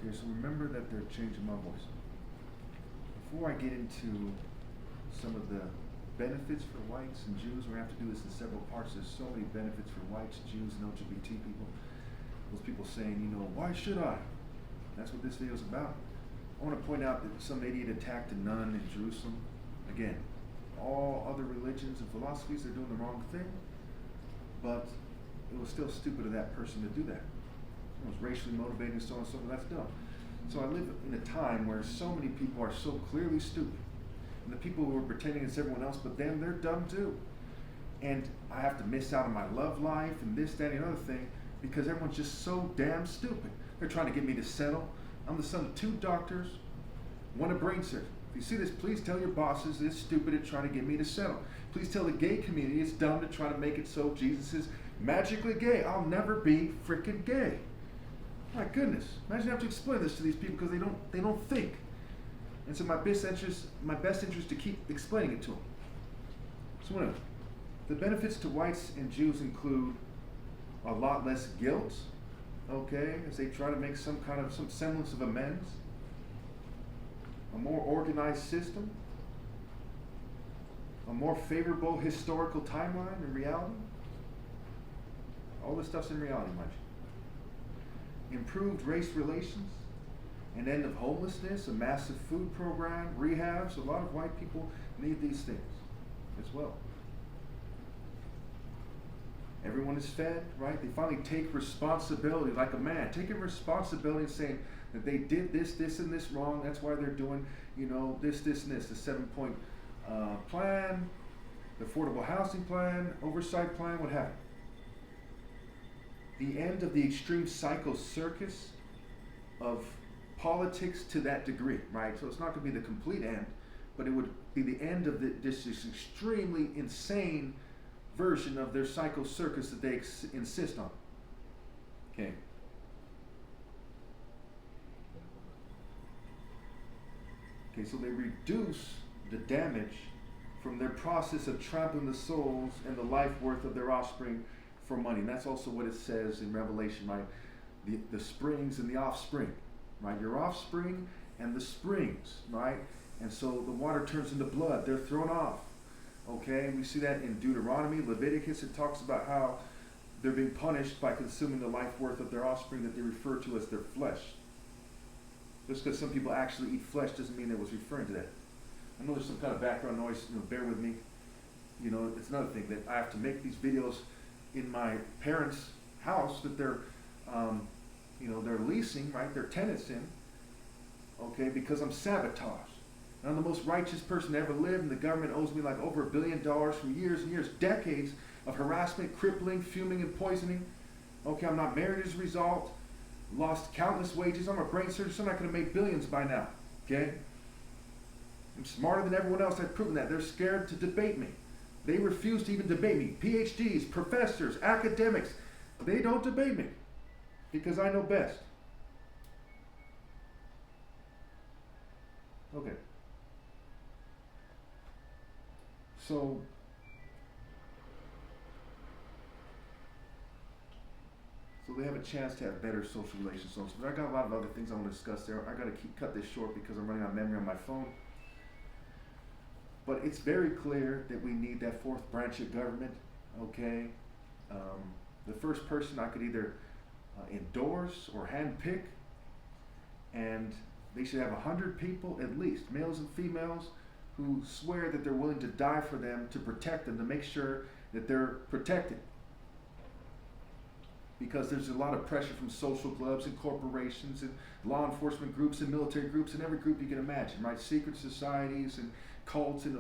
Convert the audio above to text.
Okay, so remember that they're changing my voice. Before I get into some of the benefits for whites and Jews, we're going to have to do this in several parts. There's so many benefits for whites, Jews, and LGBT people. Those people saying, why should I? That's what this video is about. I want to point out that some idiot attacked a nun in Jerusalem. Again, all other religions and philosophies, they're doing the wrong thing, but it was still stupid of that person to do that. It was racially motivated and so on and so forth. That's dumb. So I live in a time where so many people are so clearly stupid. And the people who are pretending it's everyone else, but then they're dumb too. And I have to miss out on my love life and this, that, and the other thing because everyone's just so damn stupid. They're trying to get me to settle. I'm the son of 2 doctors, 1 a brain surgeon. If you see this, please tell your bosses it's stupid at trying to get me to settle. Please tell the gay community it's dumb to try to make it so Jesus is magically gay. I'll never be freaking gay. My goodness, imagine having to explain this to these people because they don't think. And so my best interest to keep explaining it to them. So whatever. The benefits to whites and Jews include a lot less guilt, okay, as they try to make some semblance of amends, a more organized system, a more favorable historical timeline in reality. All this stuff's in reality, mind you. Improved race relations, an end of homelessness, a massive food program, rehabs. A lot of white people need these things as well. Everyone is fed, right? They finally take responsibility like a man, taking responsibility and saying that they did this, and this wrong. That's why they're doing, this, and this. The 7-point plan, the affordable housing plan, oversight plan, what have you. The end of the extreme psycho circus of politics to that degree, right? So it's not going to be the complete end, but it would be the end of this extremely insane version of their psycho circus that they insist on. Okay. Okay, so they reduce the damage from their process of trampling the souls and the life worth of their offspring for money. And that's also what it says in Revelation, right? The springs and the offspring, right? Your offspring and the springs, right? And so the water turns into blood. They're thrown off. Okay, we see that in Deuteronomy, Leviticus. It talks about how they're being punished by consuming the life worth of their offspring that they refer to as their flesh. Just because some people actually eat flesh doesn't mean it was referring to that. I know there's some kind of background noise, bear with me. It's another thing that I have to make these videos in my parents' house that they're leasing, right? They're tenants in, okay, because I'm sabotaged. I'm the most righteous person to ever live, and the government owes me like over $1 billion from years and years, decades of harassment, crippling, fuming, and poisoning. Okay, I'm not married as a result, lost countless wages. I'm a brain surgeon, so I'm not going to make billions by now. Okay? I'm smarter than everyone else. I've proven that. They're scared to debate me. They refuse to even debate me. PhDs, professors, academics, they don't debate me because I know best. Okay. So they have a chance to have better social relations. So I got a lot of other things I want to discuss there. I got to cut this short because I'm running out of memory on my phone. But it's very clear that we need that 4th branch of government. Okay, the first person I could either endorse or handpick, and they should have 100 people at least, males and females, who swear that they're willing to die for them, to protect them, to make sure that they're protected. Because there's a lot of pressure from social clubs and corporations and law enforcement groups and military groups and every group you can imagine, right? Secret societies and cults and